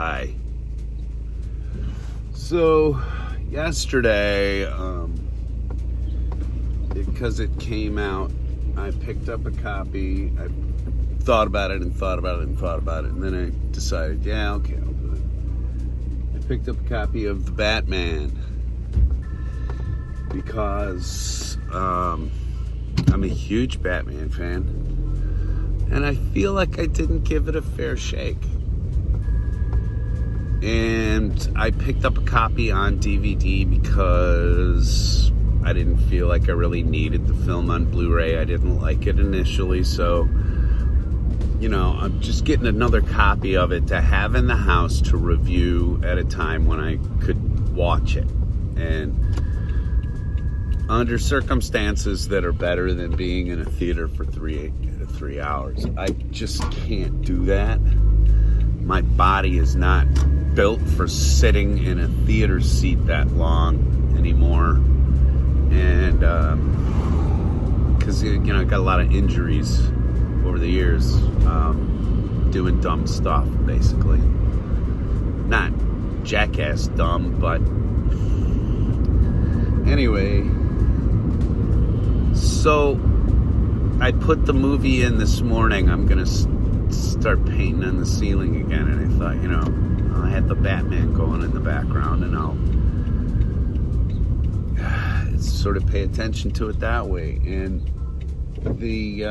Hi. So, yesterday, because it came out, I picked up a copy. I thought about it, and then I decided, yeah, okay, I'll do it. I picked up a copy of The Batman because I'm a huge Batman fan, and I feel like I didn't give it a fair shake. And I picked up a copy on DVD because I didn't feel like I really needed the film on Blu-ray. I didn't like it initially, so, I'm just getting another copy of it to have in the house to review at a time when I could watch it. And under circumstances that are better than being in a theater for 3 hours. I just can't do that. My body is not built for sitting in a theater seat that long anymore. And because I got a lot of injuries over the years doing dumb stuff, basically. Not jackass dumb, but anyway. So I put the movie in this morning. I'm gonna start painting on the ceiling again, and I thought, I had the Batman going in the background, and I'll sort of pay attention to it that way. And the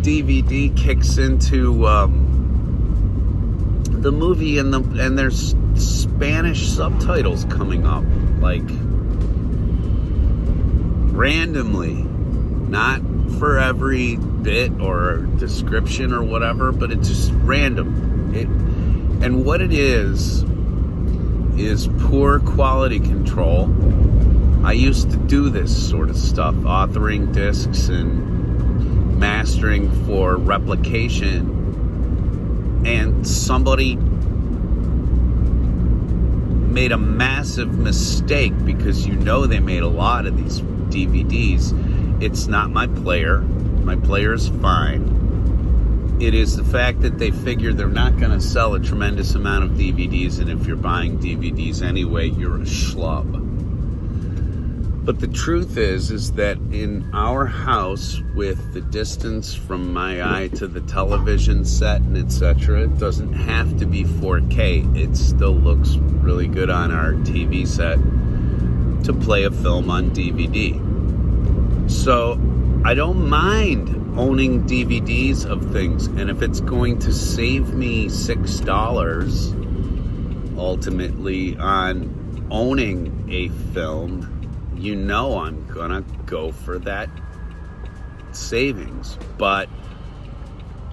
DVD kicks into the movie, and there's Spanish subtitles coming up, like randomly, not for every bit or description or whatever, but it's just random. And what it is poor quality control. I used to do this sort of stuff, authoring discs and mastering for replication, and somebody made a massive mistake because they made a lot of these DVDs. It's not my player. My player is fine. It is the fact that they figure they're not going to sell a tremendous amount of DVDs, and if you're buying DVDs anyway, you're a schlub. But the truth is that in our house, with the distance from my eye to the television set and etc., it doesn't have to be 4K. It still looks really good on our TV set to play a film on DVD. So I don't mind owning DVDs of things, and if it's going to save me $6 ultimately on owning a film, I'm gonna go for that savings. But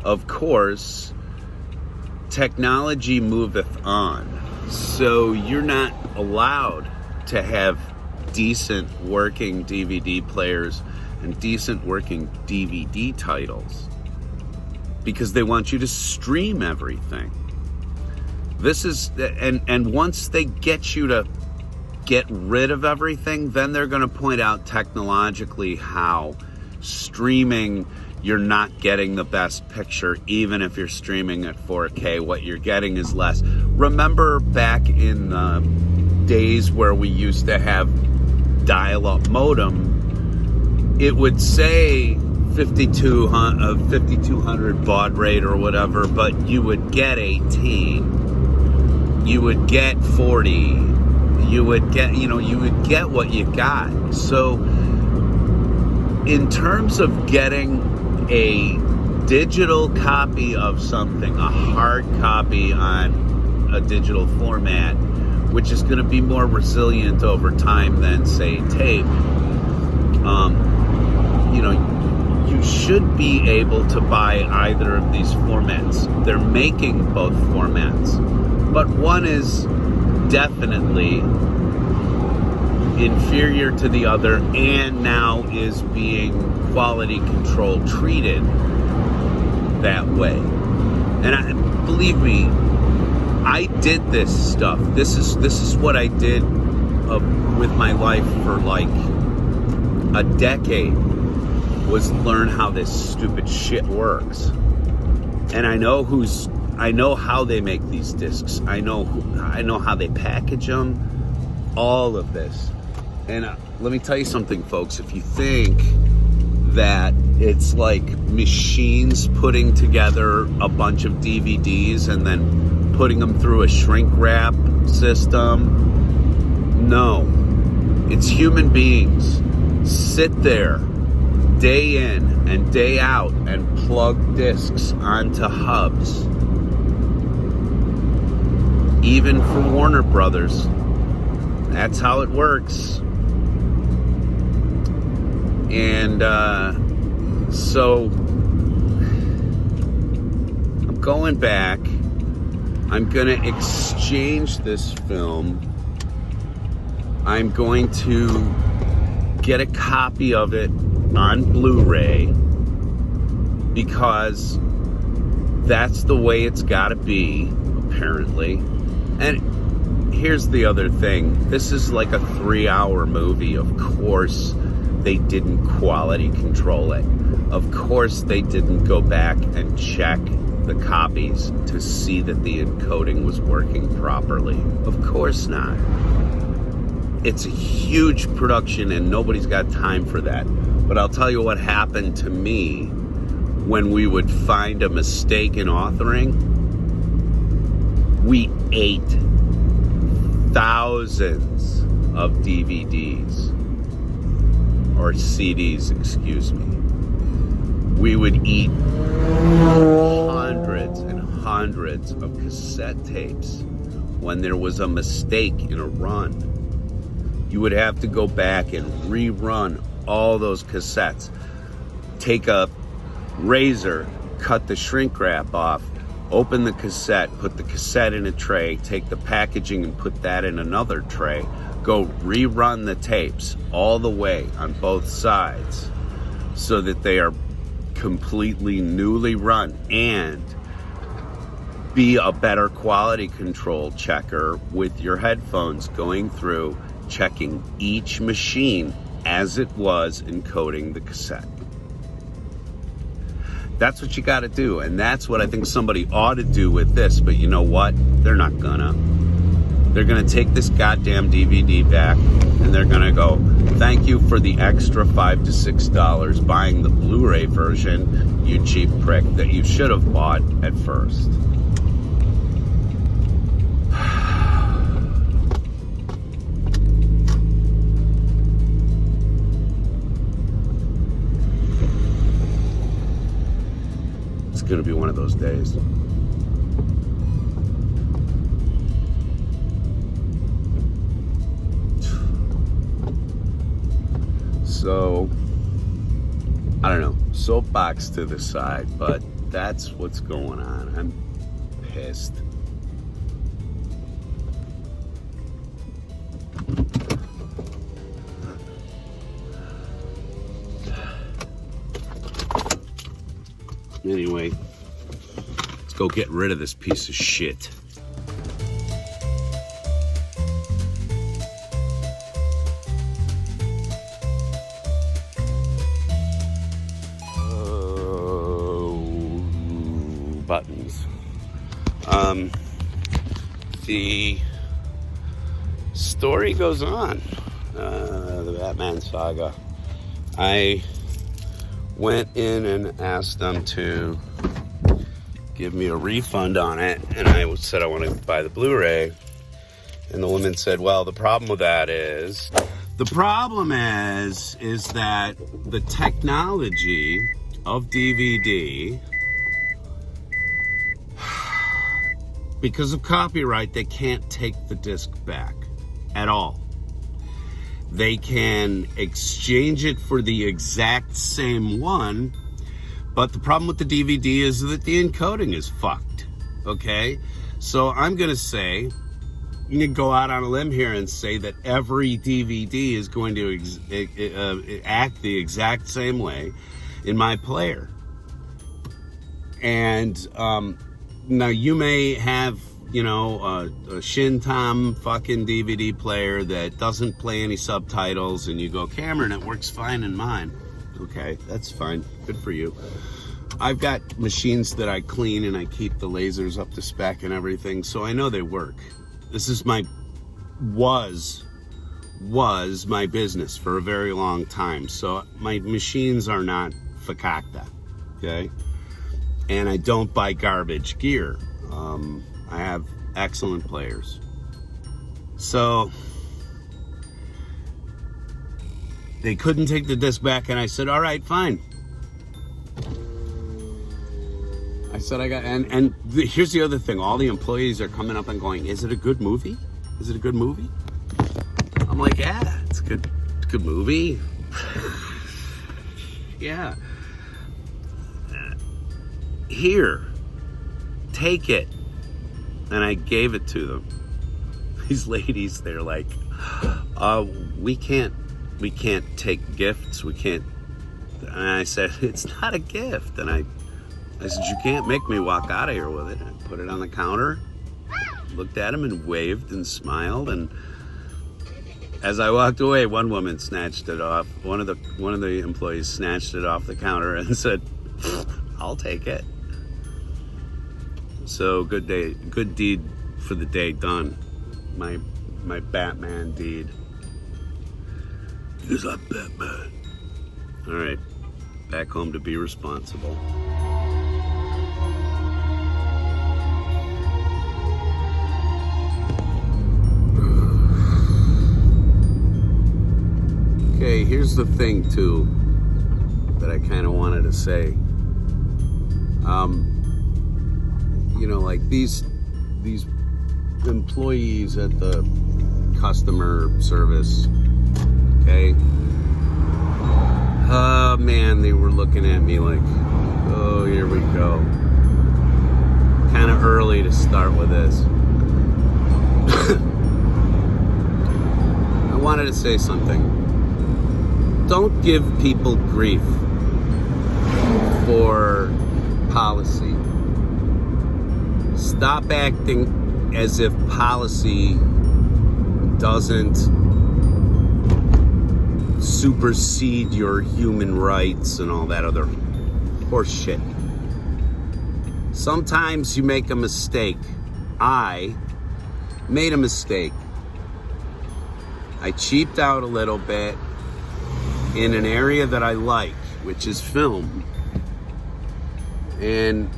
of course, technology moveth on, so you're not allowed to have decent working DVD players and decent working DVD titles because they want you to stream everything. This is, and once they get you to get rid of everything, then they're going to point out technologically how streaming, you're not getting the best picture. Even if you're streaming at 4K, what you're getting is less. Remember back in the days where we used to have dial-up modem, it would say 5200 baud rate or whatever, but you would get 18, you would get 40, you would get what you got. So in terms of getting a digital copy of something, a hard copy on a digital format, which is going to be more resilient over time than, say, tape, you should be able to buy either of these formats. They're making both formats, but one is definitely inferior to the other, and now is being quality control treated that way. And believe me, I did this stuff. This is what I did with my life for like a decade, was learn how this stupid shit works. And I know I know how they make these discs. I know how they package them. All of this. And let me tell you something, folks. If you think that it's like machines putting together a bunch of DVDs and then putting them through a shrink wrap system, no. It's human beings sit there day in and day out and plug discs onto hubs. Even for Warner Brothers, that's how it works. And so I'm going back. I'm going to exchange this film. I'm going to get a copy of it on Blu-ray because that's the way it's got to be, apparently. And here's the other thing. This is like a 3-hour movie. Of course, they didn't quality control it. Of course, they didn't go back and check the copies to see that the encoding was working properly. Of course not. It's a huge production and nobody's got time for that. But I'll tell you what happened to me when we would find a mistake in authoring. We ate thousands of DVDs. Or CDs, excuse me. We would eat hundreds and hundreds of cassette tapes when there was a mistake in a run. You would have to go back and rerun all those cassettes. Take a razor, cut the shrink wrap off, open the cassette, put the cassette in a tray, take the packaging and put that in another tray. Go rerun the tapes all the way on both sides so that they are completely newly run, and be a better quality control checker with your headphones, going through checking each machine as it was encoding the cassette. That's what you got to do, and that's what I think somebody ought to do with this. But you know what? They're not gonna. They're going to take this goddamn DVD back and they're going to go, thank you for the extra $5 to $6 buying the Blu-ray version, you cheap prick, that you should have bought at first. It's going to be one of those days. So, I don't know, soapbox to the side, but that's what's going on. I'm pissed. Anyway, let's go get rid of this piece of shit. Buttons. The story goes on. The Batman saga. I went in and asked them to give me a refund on it, and I said I want to buy the Blu-ray, and the woman said, well, the problem with that is that the technology of DVD, because of copyright, they can't take the disc back at all. They can exchange it for the exact same one, but the problem with the DVD is that the encoding is fucked, okay? So I'm gonna say, you can go out on a limb here and say that every DVD is going to act the exact same way in my player. And now you may have, you know, a Shin Tom fucking DVD player that doesn't play any subtitles, and you go, Cameron, it works fine in mine. Okay, that's fine. Good for you. I've got machines that I clean and I keep the lasers up to spec and everything, so I know they work. This is was my business for a very long time. So my machines are not fakakta, okay? And I don't buy garbage gear. I have excellent players. So they couldn't take the disc back, and I said, all right, fine. I said, here's the other thing. All the employees are coming up and going, is it a good movie? Is it a good movie? I'm like, yeah, it's a good movie. Yeah. Here, take it. And I gave it to them. These ladies, they're like, we can't take gifts. We can't. And I said, it's not a gift. And I said, you can't make me walk out of here with it. I put it on the counter, looked at him and waved and smiled. And as I walked away, one woman snatched it off. One of the employees snatched it off the counter and said, I'll take it. So good deed for the day done. My Batman deed. Because I'm Batman. All right, back home to be responsible. Okay, here's the thing too that I kind of wanted to say. You know, like these employees at the customer service, okay? Oh man, they were looking at me like, oh, here we go. Kind of early to start with this. I wanted to say something. Don't give people grief for policy. Stop acting as if policy doesn't supersede your human rights and all that other horse shit. Sometimes you make a mistake. I made a mistake. I cheaped out a little bit in an area that I like, which is film. And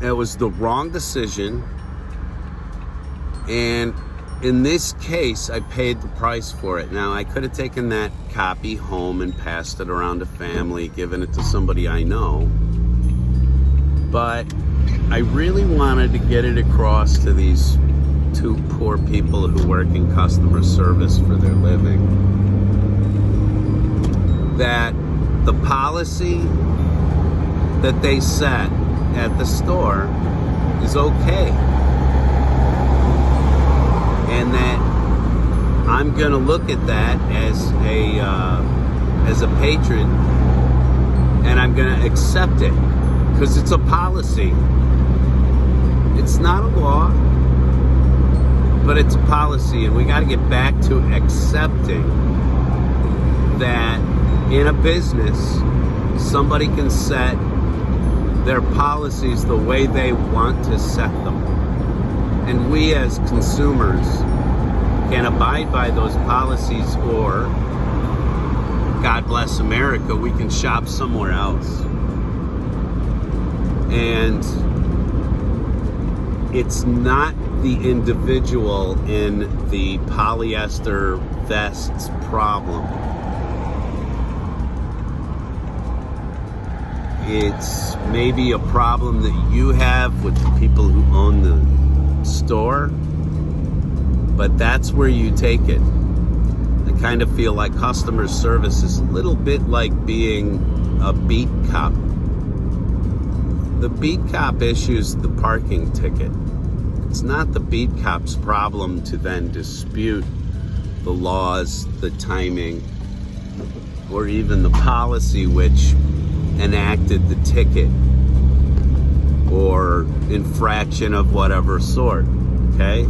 it was the wrong decision. And in this case, I paid the price for it. Now, I could have taken that copy home and passed it around to family, given it to somebody I know. But I really wanted to get it across to these two poor people who work in customer service for their living, that the policy that they set at the store is okay. And that I'm gonna look at that as a patron, and I'm gonna accept it because it's a policy. It's not a law, but it's a policy, and we got to get back to accepting that in a business, somebody can set their policies the way they want to set them. And we as consumers can abide by those policies, or, God bless America, we can shop somewhere else. And it's not the individual in the polyester vests problem. It's maybe a problem that you have with the people who own the store, but that's where you take it. I kind of feel like customer service is a little bit like being a beat cop. The beat cop issues the parking ticket. It's not the beat cop's problem to then dispute the laws, the timing, or even the policy which enacted the ticket or infraction of whatever sort, okay?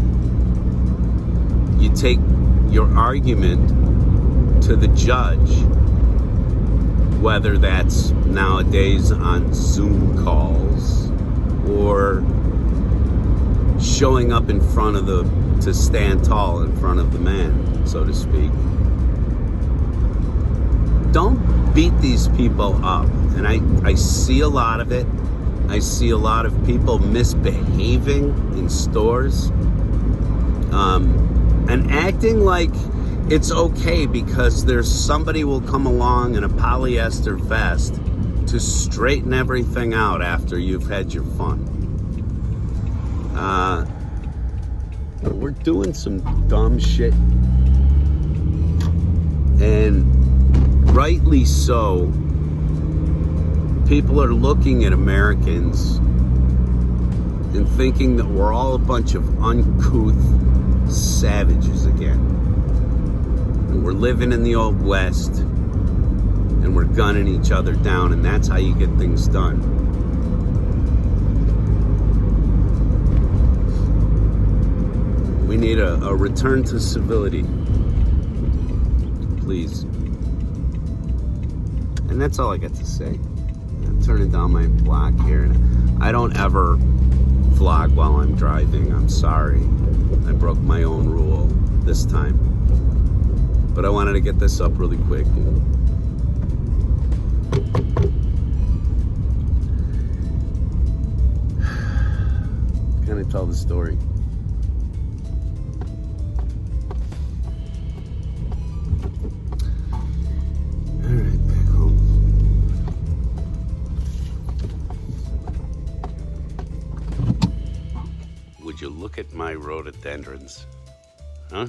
You take your argument to the judge, whether that's nowadays on Zoom calls or showing up in front of to stand tall in front of the man, so to speak. Don't beat these people up. And I see a lot of it. I see a lot of people misbehaving in stores and acting like it's okay because there's somebody will come along in a polyester vest to straighten everything out after you've had your fun. We're doing some dumb shit, and rightly so. People are looking at Americans and thinking that we're all a bunch of uncouth savages again. And we're living in the old West, and we're gunning each other down, and that's how you get things done. We need a return to civility, please. And that's all I got to say. I'm turning down my block here. I don't ever vlog while I'm driving. I'm sorry. I broke my own rule this time. But I wanted to get this up really quick. Kind of tell the story. Would you look at my rhododendrons? Huh?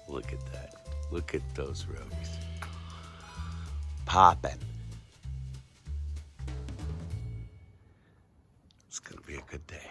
Look at that. Look at those rhodis. Poppin'. It's gonna be a good day.